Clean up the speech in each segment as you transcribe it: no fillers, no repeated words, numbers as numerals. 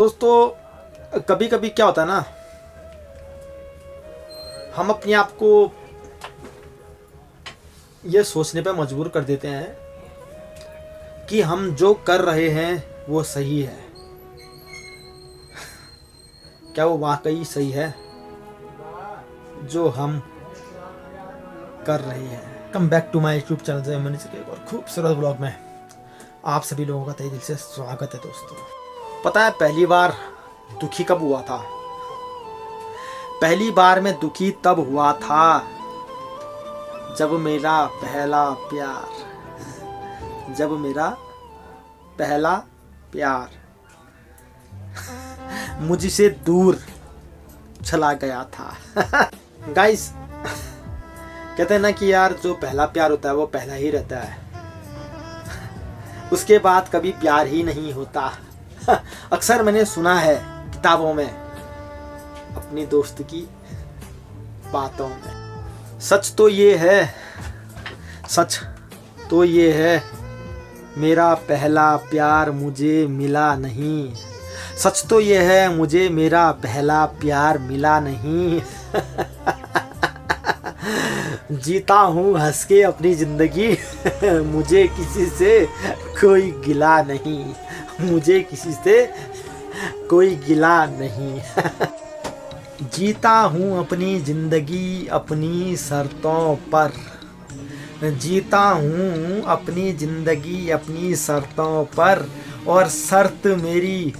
दोस्तों कभी कभी क्या होता है ना, हम अपने आप को ये सोचने पे मजबूर कर देते हैं कि हम जो कर रहे हैं वो सही है। क्या वो वाकई सही है जो हम कर रहे हैं? Come back to my YouTube channel से मनीष के एक और खूबसूरत ब्लॉग में आप सभी लोगों का तहे दिल से स्वागत है। दोस्तों पता है पहली बार दुखी कब हुआ था? पहली बार मैं दुखी तब हुआ था जब मेरा पहला प्यार मुझसे दूर चला गया था। गाइस कहते हैं ना कि यार जो पहला प्यार होता है वो पहला ही रहता है, उसके बाद कभी प्यार ही नहीं होता। अक्सर मैंने सुना है किताबों में, अपनी दोस्त की बातों में। सच तो ये है मेरा पहला प्यार मुझे मिला नहीं। सच तो ये है मुझे मेरा पहला प्यार मिला नहीं। जीता हूँ हंस के अपनी जिंदगी, मुझे किसी से कोई गिला नहीं, मुझे किसी से कोई गिला नहीं। जीता हूँ अपनी जिंदगी अपनी शर्तों पर, जीता हूँ अपनी जिंदगी अपनी शर्तों पर, और शर्त मेरी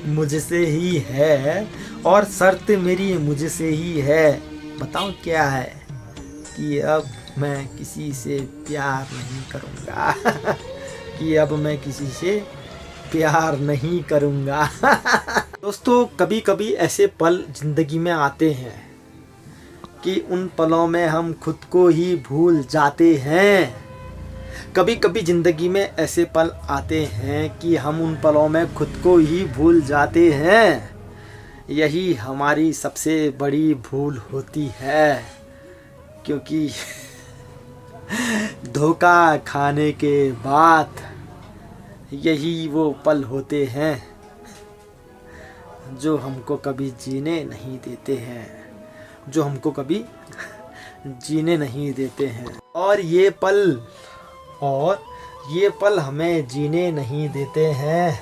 मुझसे ही है, और शर्त मेरी मुझसे ही है। बताऊँ क्या है? कि अब मैं किसी से प्यार नहीं करूँगा। कि अब मैं किसी से प्यार नहीं करूँगा। दोस्तों कभी कभी ऐसे पल ज़िंदगी में आते हैं कि उन पलों में हम खुद को ही भूल जाते हैं। कभी कभी ज़िंदगी में ऐसे पल आते हैं कि हम उन पलों में खुद को ही भूल जाते हैं। यही हमारी सबसे बड़ी भूल होती है, क्योंकि धोखा खाने के बाद यही वो पल होते हैं जो हमको कभी जीने नहीं देते हैं, जो हमको कभी जीने नहीं देते हैं। और ये पल हमें जीने नहीं देते हैं।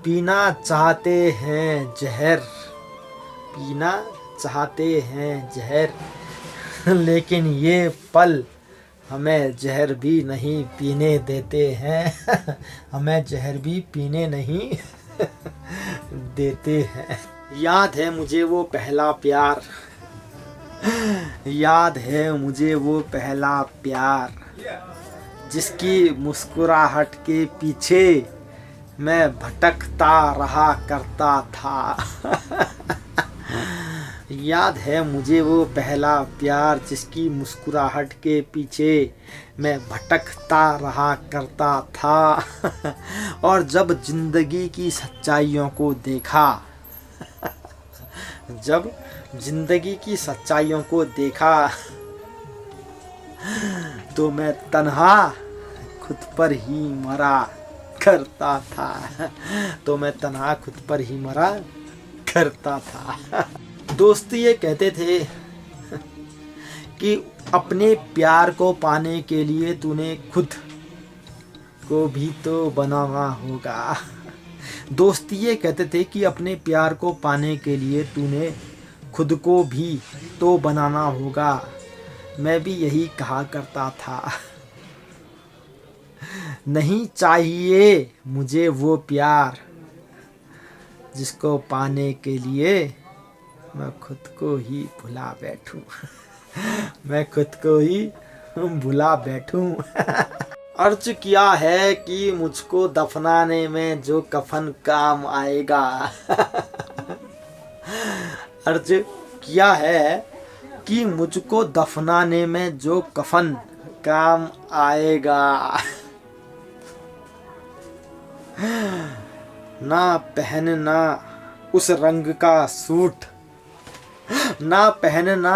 पीना चाहते हैं जहर, लेकिन ये पल हमें जहर भी नहीं पीने देते हैं। हमें जहर भी पीने नहीं देते हैं। याद है मुझे वो पहला प्यार, याद है मुझे वो पहला प्यार, जिसकी मुस्कुराहट के पीछे मैं भटकता रहा करता था। याद है मुझे वो पहला प्यार, जिसकी मुस्कुराहट के पीछे मैं भटकता रहा करता था। और जब जिंदगी की सच्चाइयों को देखा, जब जिंदगी की सच्चाइयों को देखा, तो मैं तन्हा खुद पर ही मरा करता था। दोस्त ये कहते थे कि अपने प्यार को पाने के लिए तूने खुद को भी तो बनाना होगा। दोस्त ये कहते थे कि अपने प्यार को पाने के लिए तूने खुद को भी तो बनाना होगा। मैं भी यही कहा करता था। नहीं चाहिए मुझे वो प्यार, जिसको पाने के लिए मैं खुद को ही भुला बैठूं। मैं खुद को ही भुला बैठूं। अर्ज किया है कि मुझको दफनाने में जो कफन काम आएगा। अर्ज किया है कि मुझको दफनाने में जो कफन काम आएगा। ना पहनना उस रंग का सूट, ना पहनना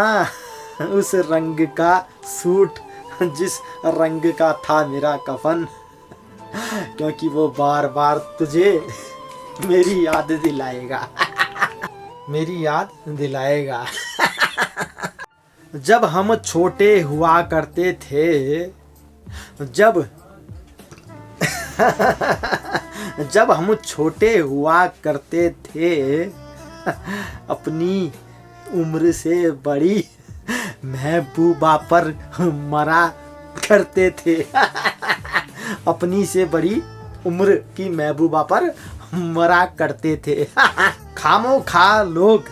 उस रंग का सूट, जिस रंग का था मेरा कफन। क्योंकि वो बार बार तुझे मेरी याद दिलाएगा। मेरी याद दिलाएगा। जब हम छोटे हुआ करते थे, जब हम छोटे हुआ करते थे, अपनी उम्र से बड़ी महबूबा पर मरा करते थे। अपनी से बड़ी उम्र की महबूबा पर मरा करते थे। खामोखा लोग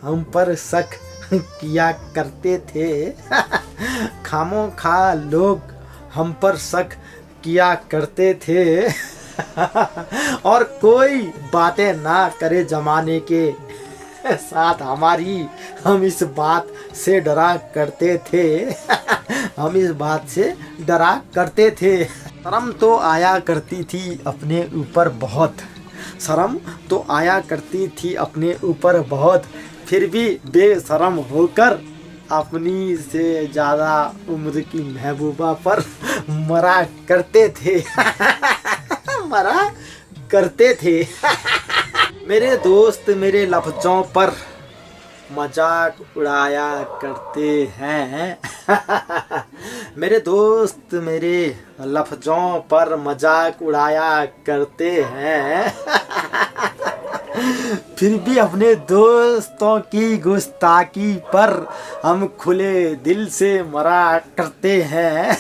हम पर शक किया करते थे। खामोखा लोग हम पर शक किया करते थे। और कोई बातें ना करे जमाने के साथ हमारी, हम इस बात से डरा करते थे। हम इस बात से डरा करते थे। शर्म तो आया करती थी अपने ऊपर बहुत, शर्म तो आया करती थी अपने ऊपर बहुत, फिर भी बेशर्म होकर अपनी से ज़्यादा उम्र की महबूबा पर मरा करते थे। मरा करते थे। मेरे दोस्त मेरे लफ्ज़ों पर मजाक उड़ाया करते हैं। मेरे दोस्त मेरे लफ्ज़ों पर मजाक उड़ाया करते हैं। फिर भी अपने दोस्तों की गुस्ताखी पर हम खुले दिल से मरा करते हैं।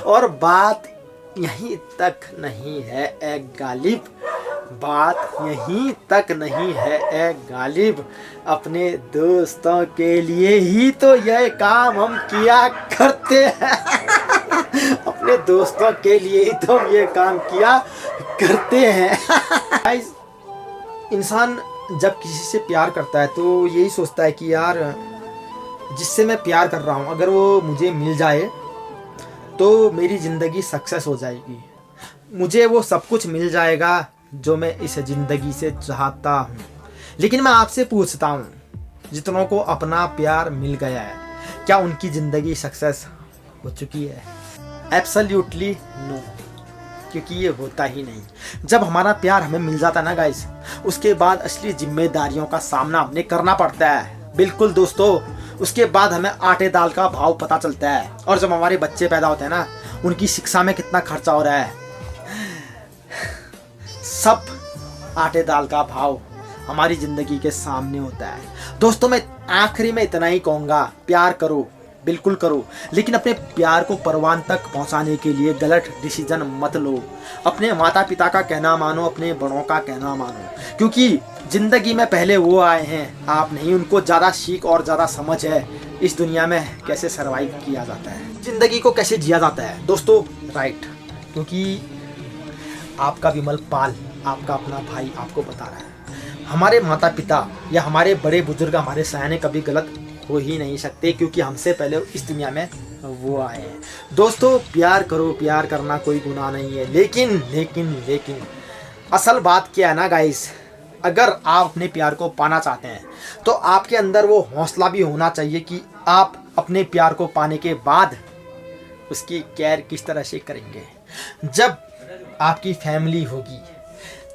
और बात यहीं तक नहीं है ए गालिब, बात यहीं तक नहीं है ए गालिब, अपने दोस्तों के लिए ही तो यह काम हम किया करते हैं। अपने दोस्तों के लिए ही तो हम ये काम किया करते हैं। इंसान जब किसी से प्यार करता है तो यही सोचता है कि यार जिससे मैं प्यार कर रहा हूँ अगर वो मुझे मिल जाए तो मेरी ज़िंदगी सक्सेस हो जाएगी, मुझे वो सब कुछ मिल जाएगा जो मैं इस ज़िंदगी से चाहता हूँ। लेकिन मैं आपसे पूछता हूँ, जितनों को अपना प्यार मिल गया है क्या उनकी ज़िंदगी सक्सेस हो चुकी है? एब्सोल्युटली नो, क्योंकि ये होता ही नहीं। जब हमारा प्यार हमें मिल जाता है ना गाइस, उसके बाद असली जिम्मेदारियों का सामना हमें करना पड़ता है। बिल्कुल दोस्तों, उसके बाद हमें आटे दाल का भाव पता चलता है। और जब हमारे बच्चे पैदा होते हैं ना, उनकी शिक्षा में कितना खर्चा हो रहा है, सब आटे दाल का भाव हमारी ज़िंदगी के सामने होता है। दोस्तों मैं आखिरी में इतना ही कहूँगा, प्यार करो, बिल्कुल करो, लेकिन अपने प्यार को परवान तक पहुंचाने के लिए गलत डिसीजन मत लो। अपने माता पिता का कहना मानो, अपने बड़ों का कहना मानो, क्योंकि ज़िंदगी में पहले वो आए हैं, आप नहीं। उनको ज़्यादा सीख और ज़्यादा समझ है इस दुनिया में कैसे सरवाइव किया जाता है, ज़िंदगी को कैसे जिया जाता है दोस्तों, राइट। क्योंकि आपका विमल पाल, आपका अपना भाई आपको बता रहा है, हमारे माता पिता या हमारे बड़े बुजुर्ग, हमारे सयाने कभी गलत हो ही नहीं सकते, क्योंकि हमसे पहले इस दुनिया में वो आए हैं। दोस्तों प्यार करो, प्यार करना कोई गुनाह नहीं है। लेकिन असल बात क्या है ना गाइस, अगर आप अपने प्यार को पाना चाहते हैं तो आपके अंदर वो हौसला भी होना चाहिए कि आप अपने प्यार को पाने के बाद उसकी केयर किस तरह से करेंगे। जब आपकी फैमिली होगी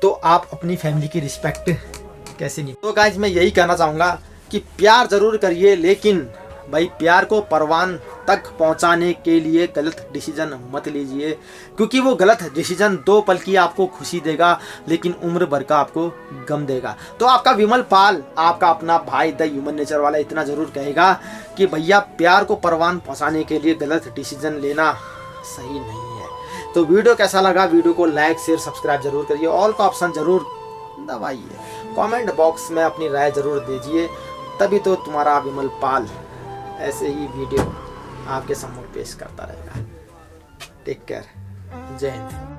तो आप अपनी फैमिली की रिस्पेक्ट कैसे नहीं। तो गाइस मैं यही कहना चाहूँगा कि प्यार ज़रूर करिए, लेकिन भाई प्यार को परवान तक पहुंचाने के लिए गलत डिसीजन मत लीजिए, क्योंकि वो गलत डिसीजन 2 पल की आपको खुशी देगा लेकिन उम्र भर का आपको गम देगा। तो आपका विमल पाल, आपका अपना भाई द ह्यूमन नेचर वाला इतना ज़रूर कहेगा कि भैया प्यार को परवान पहुँचाने के लिए गलत डिसीजन लेना सही नहीं है। तो वीडियो कैसा लगा, वीडियो को लाइक शेयर सब्सक्राइब जरूर करिए, ऑल का ऑप्शन ज़रूर दबाइए, कमेंट बॉक्स में अपनी राय ज़रूर दीजिए, तभी तो तुम्हारा विमल पाल ऐसे ही वीडियो आपके सम्मुख पेश करता रहेगा। टेक केयर, जय हिंद।